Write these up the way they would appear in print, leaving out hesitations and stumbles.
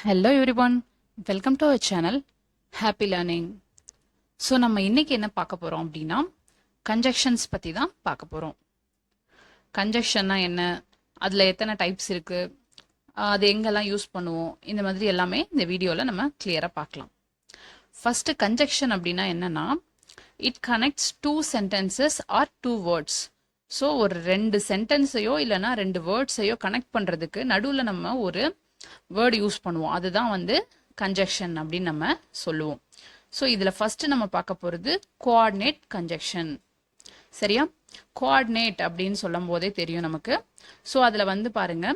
Hello everyone, welcome to our channel, Happy Learning. So நம்ம இன்னைக்கு என்ன பார்க்க போகிறோம் அப்படின்னா கன்ஜெக்ஷன்ஸ் பற்றி தான் பார்க்க போகிறோம். கன்ஜெக்ஷன்னா என்ன, அதில் எத்தனை டைப்ஸ் இருக்குது, அது எங்கெல்லாம் யூஸ் பண்ணுவோம், இந்த மாதிரி எல்லாமே இந்த வீடியோவில் நம்ம கிளியராக பார்க்கலாம். ஃபஸ்ட்டு கன்ஜெக்ஷன் அப்படின்னா என்னன்னா, it connects two sentences or two words. So ஒரு ரெண்டு சென்டென்ஸையோ இல்லைனா ரெண்டு வேர்ட்ஸையோ கனெக்ட் பண்ணுறதுக்கு நடுவில் நம்ம ஒரு வேர்டு யூஸ் பண்ணுவோம். அதுதான் வந்து கன்ஜெக்ஷன் அப்படின்னு நம்ம சொல்லுவோம். ஸோ இதில் ஃபஸ்ட்டு நம்ம பார்க்க போகிறது கோஆர்டினேட் கன்ஜெக்ஷன். சரியா? கோஆர்டினேட் அப்படின்னு சொல்லும் போதே தெரியும் நமக்கு. ஸோ அதில் வந்து பாருங்க,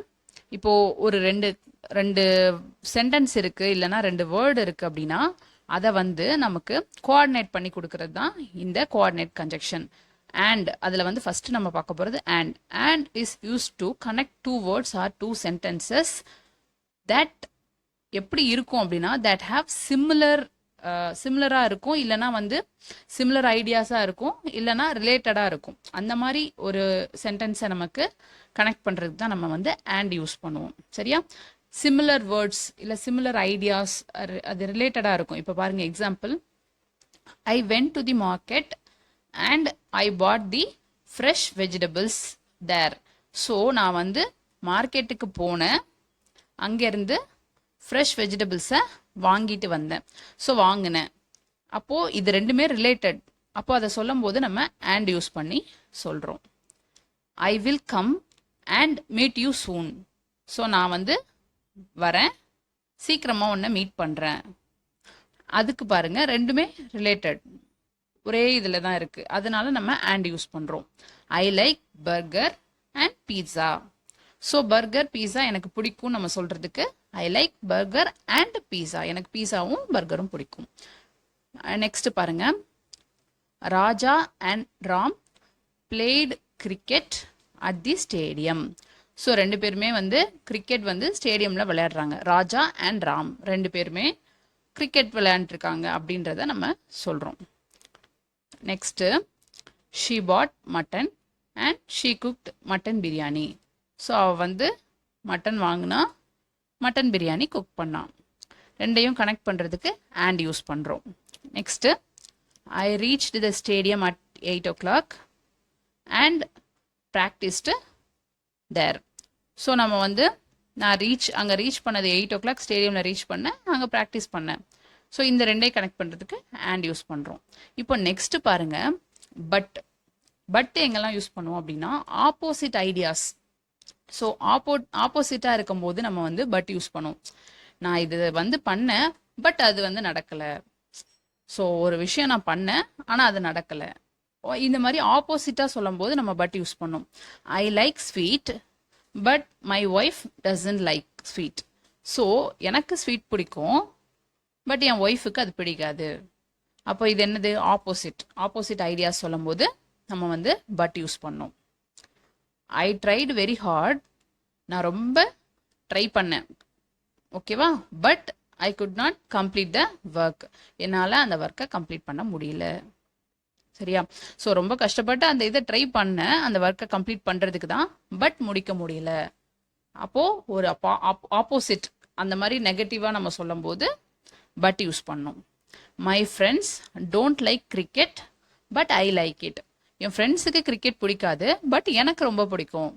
இப்போது ஒரு ரெண்டு ரெண்டு சென்டென்ஸ் இருக்குது இல்லைனா ரெண்டு வேர்டு இருக்குது அப்படின்னா அதை வந்து நமக்கு கோஆர்டினேட் பண்ணி கொடுக்கறது தான் இந்த கோஆர்டினேட் கன்ஜெக்ஷன். அண்ட் அதில் வந்து ஃபஸ்ட்டு நம்ம பார்க்க போகிறது and is use to connect two words or two sentences that எப்படி இருக்கும் அப்படின்னா தட் ஹாவ் சிமிலராக இருக்கும், இல்லைனா வந்து சிமிலர் ஐடியாஸாக இருக்கும், இல்லைனா ரிலேட்டடாக இருக்கும். அந்த மாதிரி ஒரு சென்டென்ஸை நமக்கு கனெக்ட் பண்ணுறதுக்கு தான் நம்ம வந்து அண்ட் யூஸ் பண்ணுவோம். சரியா? சிமிலர் வேர்ட்ஸ் இல்லை சிமிலர் ஐடியாஸ் அது ரிலேட்டடாக இருக்கும். இப்போ பாருங்கள், example, I went to the market and I bought the fresh vegetables there. So நான் வந்து மார்க்கெட்டுக்கு போனேன், அங்கேருந்து ஃப்ரெஷ் வெஜிடபிள்ஸை வாங்கிட்டு வந்தேன். ஸோ வாங்கினேன், அப்போது இது ரெண்டுமே ரிலேட்டட். அப்போ அதை சொல்லும் போது நம்ம அண்ட் யூஸ் பண்ணி சொல்கிறோம். I will come and meet you soon. So நான் வந்து வரேன், சீக்கிரமாக உன்னை மீட் பண்ணுறேன். அதுக்கு பாருங்கள், ரெண்டுமே ரிலேட்டட், ஒரே இதில் தான் இருக்குது. அதனால நம்ம அண்ட் யூஸ் பண்ணுறோம். I like burger and pizza. So burger pizza எனக்கு பிடிக்கும் நம்ம சொல்கிறதுக்கு I like burger and pizza, எனக்கு பீஸாவும் பர்கரும் பிடிக்கும். நெக்ஸ்ட் பாருங்க, Raja and Ram played cricket at the stadium. So ரெண்டு பேருமே வந்து கிரிக்கெட் வந்து ஸ்டேடியமில் விளையாடுறாங்க. ராஜா அண்ட் ராம் ரெண்டு பேருமே கிரிக்கெட் விளையாண்டுருக்காங்க அப்படின்றத நம்ம சொல்கிறோம். Next, she pot mutton and she cooked mutton biryani. So அவள் வந்து மட்டன் வாங்கினா, மட்டன் பிரியாணி குக் பண்ணான். ரெண்டையும் கனெக்ட் பண்ணுறதுக்கு அண்ட் யூஸ் பண்ணுறோம். Next, I reached the stadium at 8 o'clock and practised there. So நம்ம வந்து நான் அங்கே ரீச் பண்ணது 8 o'clock, ஸ்டேடியமில் ரீச் பண்ணேன், அங்கே ப்ராக்டிஸ் பண்ணேன். ஸோ இந்த ரெண்டையும் கனெக்ட் பண்ணுறதுக்கு அண்ட் யூஸ் பண்ணுறோம். இப்போ நெக்ஸ்ட்டு பாருங்கள், பட் எங்கெல்லாம் யூஸ் பண்ணுவோம் அப்படின்னா ஆப்போசிட் ஐடியாஸ். ஸோ ஆப்போசிட்டாக இருக்கும்போது நம்ம வந்து பட் யூஸ் பண்ணுவோம். நான் இது வந்து பண்ணேன், பட் அது வந்து நடக்கலை. ஸோ ஒரு விஷயம் நான் பண்ணேன், ஆனால் அது நடக்கலை. இந்த மாதிரி ஆப்போசிட்டாக சொல்லும் போது நம்ம பட் யூஸ் பண்ணோம். I like sweet but my wife doesn't like sweet. So எனக்கு ஸ்வீட் பிடிக்கும், பட் என் ஒய்ஃபுக்கு அது பிடிக்காது. அப்போ இது என்னது? ஆப்போசிட் ஐடியாஸ் சொல்லும் போது நம்ம வந்து பட் யூஸ் பண்ணோம். ஐ ட்ரைடு வெரி ஹார்ட். நான் ரொம்ப ட்ரை பண்ணேன், ஓகேவா, but I could not complete the work. என்னால் அந்த ஒர்க்கை கம்ப்ளீட் பண்ண முடியல. சரியா? ஸோ ரொம்ப கஷ்டப்பட்டு அந்த இதை ட்ரை பண்ணேன், அந்த ஒர்க்கை கம்ப்ளீட் பண்ணுறதுக்கு தான், பட் முடிக்க முடியல. அப்போது ஒரு ஆப்போசிட் அந்த மாதிரி நெகட்டிவாக நம்ம சொல்லும் போது பட் யூஸ் பண்ணோம். My friends don't like cricket but I like it. என் ஃப்ரெண்ட்ஸுக்கு கிரிக்கெட் பிடிக்காது, பட் எனக்கு ரொம்ப பிடிக்கும்.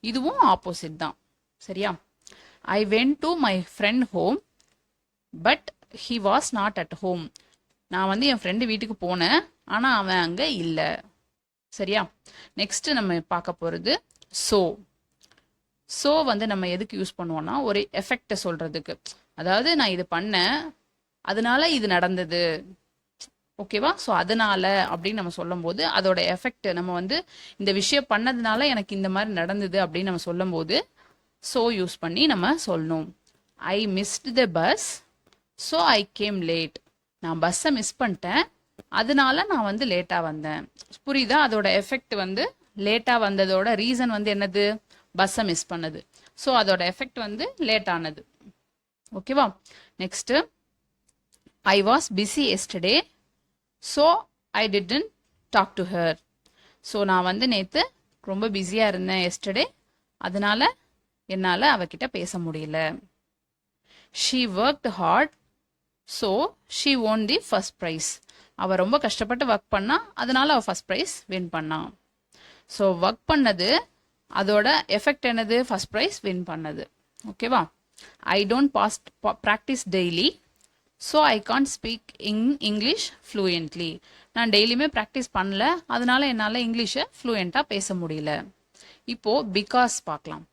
இதுவும் ஆப்போசிட் தான். சரியா? ஐ went to my friend home but he was not at home. நான் வந்து என் ஃப்ரெண்டு வீட்டுக்கு போனேன், ஆனால் அவன் அங்கே இல்லை. சரியா? நெக்ஸ்ட்டு நம்ம பார்க்க போகிறது ஸோ வந்து நம்ம எதுக்கு யூஸ் பண்ணுவோம்னா ஒரு எஃபெக்டை சொல்கிறதுக்கு. அதாவது நான் இது பண்ணேன், அதனால இது நடந்தது, ஓகேவா? ஸோ அதனால அப்படின்னு நம்ம சொல்லும் போது அதோட எஃபெக்ட் நம்ம வந்து இந்த விஷயம் பண்ணதுனால எனக்கு இந்த மாதிரி நடந்தது அப்படின்னு நம்ம சொல்லும் போது ஸோ யூஸ் பண்ணி நம்ம சொல்லணும். I missed the bus so I came late. நான் பஸ்ஸை மிஸ் பண்ணிட்டேன், அதனால நான் வந்து லேட்டாக வந்தேன். புரியுதா? அதோட எஃபெக்ட் வந்து லேட்டாக வந்ததோட ரீசன் வந்து என்னது? பஸ்ஸை மிஸ் பண்ணது. ஸோ அதோட எஃபெக்ட் வந்து லேட் ஆனது. ஓகேவா? Next, I was busy yesterday so I didn't talk to her. So நான் வந்து நேற்று ரொம்ப பிஸியாக இருந்தேன் எஸ்டர்டே, அதனால் என்னால் அவகிட்ட பேச முடியல. she worked hard so she won the first prize. அவ ரொம்ப கஷ்டப்பட்டு ஒர்க் பண்ணா, அதனால அவ ஃபர்ஸ்ட் ப்ரைஸ் வின் பண்ணா. ஸோ ஒர்க் பண்ணது, அதோட எஃபெக்ட் என்னது? ஃபர்ஸ்ட் ப்ரைஸ் வின் பண்ணது. ஓகேவா? I don't practice daily so I can't speak English fluently. நான் டெய்லியுமே ப்ராக்டிஸ் பண்ணல, அதனால என்னால் இங்கிலீஷை ஃப்ளூயண்ட்டாக பேச முடியல. இப்போது பிகாஸ் பார்க்கலாம்.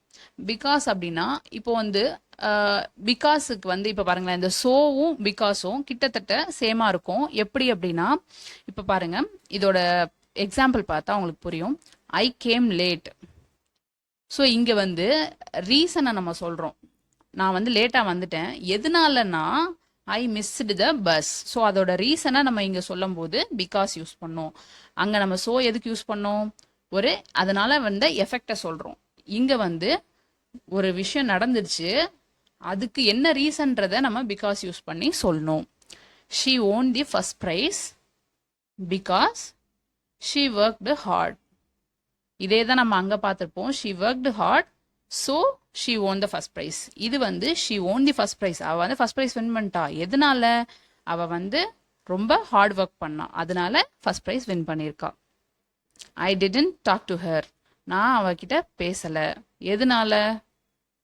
பிகாஸ் அப்படின்னா இப்போ வந்து பிகாஸுக்கு வந்து இப்போ பாருங்களேன், இந்த சோவும் பிகாஸும் கிட்டத்தட்ட சேமாக இருக்கும். எப்படி அப்படின்னா இப்போ பாருங்க, இதோட எக்ஸாம்பிள் பார்த்தா உங்களுக்கு புரியும். I came late. ஸோ இங்கே வந்து ரீசனை நம்ம சொல்கிறோம். நான் வந்து லேட்டாக வந்துட்டேன், எதனாலனா ஐ மிஸ்டு த பஸ். ஸோ அதோட ரீசனை நம்ம இங்கே சொல்லும் போது பிகாஸ் யூஸ் பண்ணோம். அங்கே நம்ம ஸோ எதுக்கு யூஸ் பண்ணோம்? ஒரு அதனால வந்து எஃபெக்டை சொல்கிறோம். இங்கே வந்து ஒரு விஷயம் நடந்துருச்சு, அதுக்கு என்ன ரீசன்றதை நம்ம பிகாஸ் யூஸ் பண்ணி சொல்லணும். She own the first prize because she worked heart. இதே தான் நம்ம அங்கே பார்த்துருப்போம். She worked heart so she own the first prize. இது வந்து she own the first prize. அவள் வந்து ஃபர்ஸ்ட் ப்ரைஸ் வின் பண்ணிட்டா. எதனால? அவள் வந்து ரொம்ப ஹார்ட் ஒர்க் பண்ணா, அதனால ஃபர்ஸ்ட் ப்ரைஸ் வின் பண்ணியிருக்கா. I didn't talk to her. நான் அவகிட்ட பேசலை. எதனால?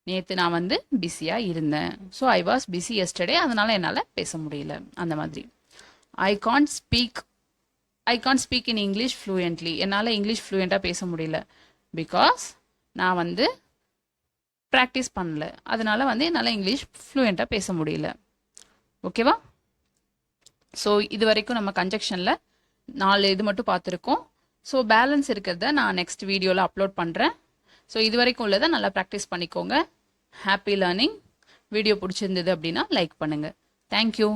நேற்று நான் வந்து பிஸியாக இருந்தேன். So I was busy yesterday, அதனால என்னால் பேச முடியல. அந்த மாதிரி. I can't speak in English fluently. என்னால் இங்கிலீஷ் ஃப்ளூயண்ட்டாக பேச முடியல பிகாஸ் நான் வந்து ப்ராக்டிஸ் பண்ணல, அதனால வந்து என்னால் இங்கிலீஷ் ஃப்ளூயண்ட்டாக பேச முடியல. ஓகேவா? ஸோ இது வரைக்கும் நம்ம கன்ஜெக்ஷனில் 4 இது மட்டும் பார்த்துருக்கோம். ஸோ பேலன்ஸ் இருக்கிறத நான் நெக்ஸ்ட் வீடியோவில் அப்லோட் பண்ணுறேன். ஸோ இது வரைக்கும் உள்ளதை நல்லா ப்ராக்டிஸ் பண்ணிக்கோங்க. Happy learning. வீடியோ பிடிச்சிருந்தது அப்படின்னா லைக் பண்ணுங்கள். தேங்க்யூ.